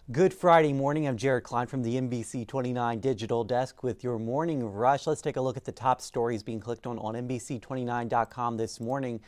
Good Friday morning. I'm Jared Klein from the NBC29 Digital Desk with your morning rush. Let's take a look at the top stories being clicked on NBC29.com this morning.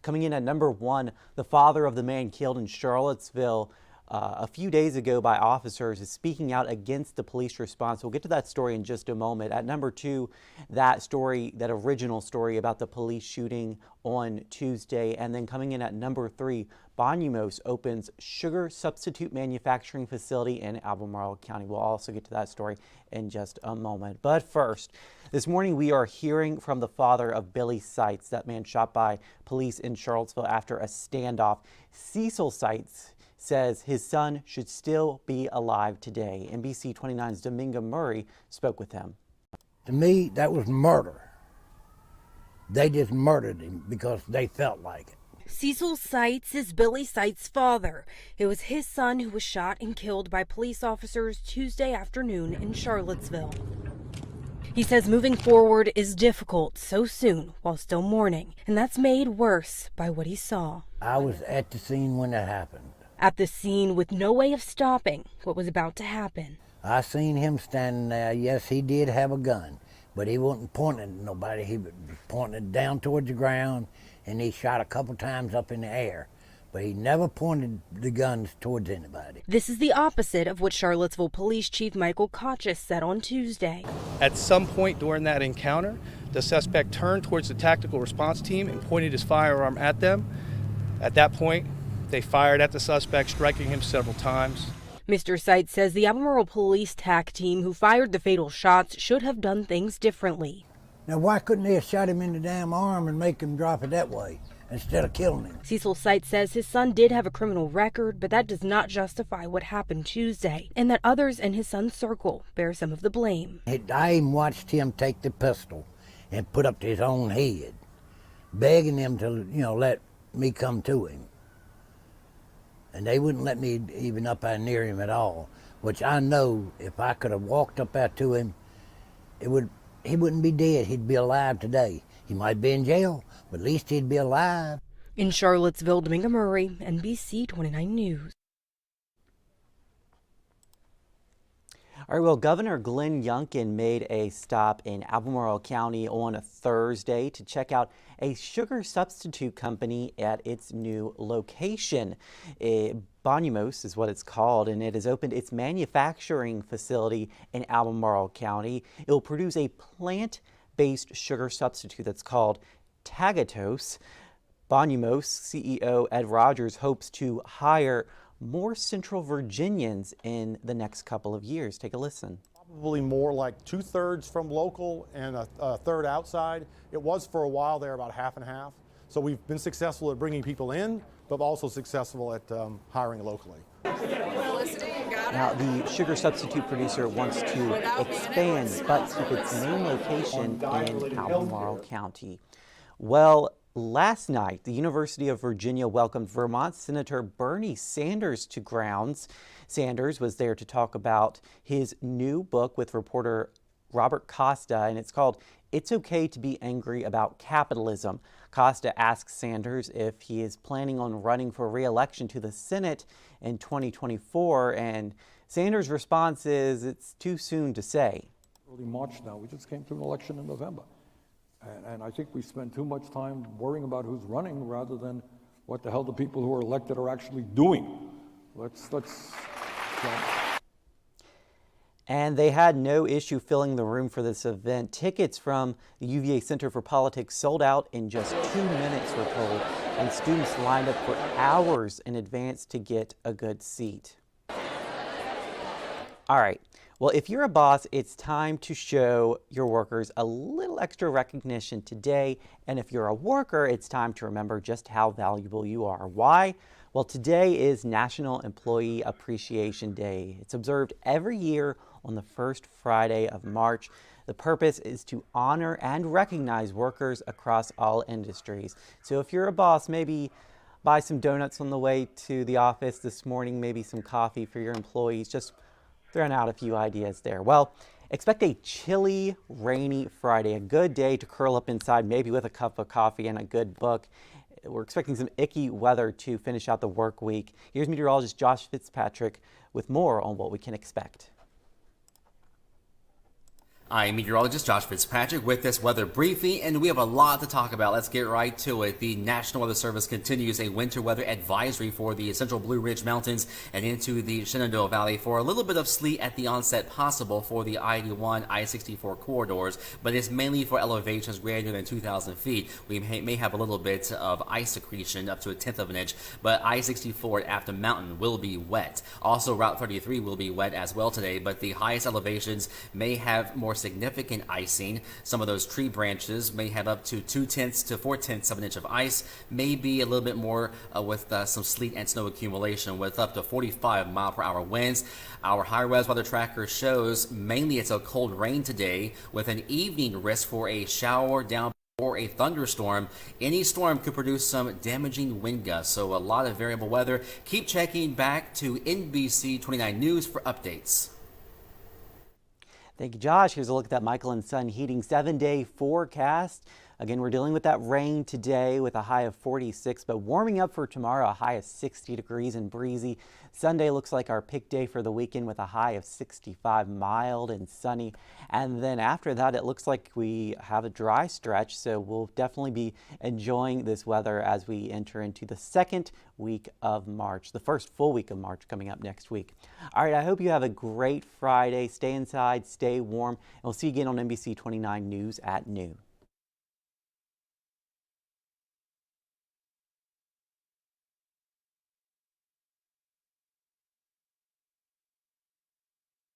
Coming in at number one, the father of the man killed in Charlottesville a few days ago by officers is speaking out against the police response. We'll get to that story in just a moment. At number two, that original story about the police shooting on Tuesday. And then coming in at number three, Bonumose opens sugar substitute manufacturing facility in Albemarle County. We'll also get to that story in just a moment. But first, this morning we are hearing from the father of Billy Seitz, that man shot by police in Charlottesville after a standoff. Cecil Seitz says his son should still be alive today. NBC29's Domingo Murray spoke with him. To me, that was murder. They just murdered him because they felt like it. Cecil Seitz is Billy Seitz's father. It was his son who was shot and killed by police officers Tuesday afternoon in Charlottesville. He says moving forward is difficult so soon while still mourning, and that's made worse by what he saw. I was at the scene when it happened. At the scene with no way of stopping what was about to happen. I seen him standing there. Yes, he did have a gun, but he wasn't pointing at nobody. He was pointing it down towards the ground, and he shot a couple times up in the air. But he never pointed the guns towards anybody. This is the opposite of what Charlottesville Police Chief Michael Kochis said on Tuesday. At some point during that encounter, the suspect turned towards the tactical response team and pointed his firearm at them. At that point, they fired at the suspect, striking him several times. Mr. Seitz says the Albemarle police TAC team who fired the fatal shots should have done things differently. Now, why couldn't they have shot him in the damn arm and make him drop it that way instead of killing him? Cecil Seitz says his son did have a criminal record, but that does not justify what happened Tuesday, and that others in his son's circle bear some of the blame. I even watched him take the pistol and put up to his own head, begging him to, let me come to him. And they wouldn't let me even up there near him at all, which I know if I could have walked up there to him, he wouldn't be dead. He'd be alive today. He might be in jail, but at least he'd be alive. In Charlottesville, Domingo Murray, NBC29 News. All right, well, Governor Glenn Youngkin made a stop in Albemarle County on a Thursday to check out a sugar substitute company at its new location. Bonumose is what it's called, and it has opened its manufacturing facility in Albemarle County. It will produce a plant-based sugar substitute that's called tagatose. Bonumose CEO Ed Rogers hopes to hire more Central Virginians in the next couple of years. Take a listen. Probably more like 2/3 from local and a third outside. It was for a while there about half and half. So we've been successful at bringing people in, but also successful at hiring locally. Now, the sugar substitute producer wants to expand, but keep its main location in Albemarle County. Well, last night, the University of Virginia welcomed Vermont Senator Bernie Sanders to grounds. Sanders was there to talk about his new book with reporter Robert Costa, and it's called "It's Okay to Be Angry About Capitalism." Costa asks Sanders if he is planning on running for re-election to the Senate in 2024, and Sanders' response is it's too soon to say. Early March now, we just came through an election in November. And I think we spend too much time worrying about who's running rather than what the hell the people who are elected are actually doing. And they had no issue filling the room for this event. Tickets from the UVA Center for Politics sold out in just 2 minutes, we're told, and students lined up for hours in advance to get a good seat. All right. Well, if you're a boss, it's time to show your workers a little extra recognition today. And if you're a worker, it's time to remember just how valuable you are. Why? Well, today is National Employee Appreciation Day. It's observed every year on the first Friday of March. The purpose is to honor and recognize workers across all industries. So if you're a boss, maybe buy some donuts on the way to the office this morning, maybe some coffee for your employees. Just throwing out a few ideas there. Well, expect a chilly, rainy Friday, a good day to curl up inside, maybe with a cup of coffee and a good book. we're expecting some icky weather to finish out the work week. Here's meteorologist Josh Fitzpatrick with more on what we can expect. I'm meteorologist Josh Fitzpatrick with this weather briefing, and we have a lot to talk about. Let's get right to it. The National Weather Service continues a winter weather advisory for the Central Blue Ridge Mountains and into the Shenandoah Valley for a little bit of sleet at the onset possible for the I-81, I-64 corridors, but it's mainly for elevations greater than 2,000 feet. We may have a little bit of ice accretion up to 1/10 of an inch, but I-64 at Afton Mountain will be wet. Also, Route 33 will be wet as well today, but the highest elevations may have more significant icing. Some of those tree branches may have up to 2/10 to 4/10 of an inch of ice, maybe a little bit more with some sleet and snow accumulation with up to 45-mile-per-hour winds. Our high-res weather tracker shows mainly it's a cold rain today with an evening risk for a shower down or a thunderstorm. Any storm could produce some damaging wind gusts, so a lot of variable weather. Keep checking back to NBC29 News for updates. Thank you, Josh. Here's a look at that Michael and Son Heating 7-day forecast. Again, we're dealing with that rain today with a high of 46, but warming up for tomorrow, a high of 60 degrees and breezy. Sunday looks like our pick day for the weekend with a high of 65, mild and sunny. And then after that, it looks like we have a dry stretch, so we'll definitely be enjoying this weather as we enter into the second week of March, the first full week of March coming up next week. All right, I hope you have a great Friday. Stay inside, stay warm, and we'll see you again on NBC 29 News at noon.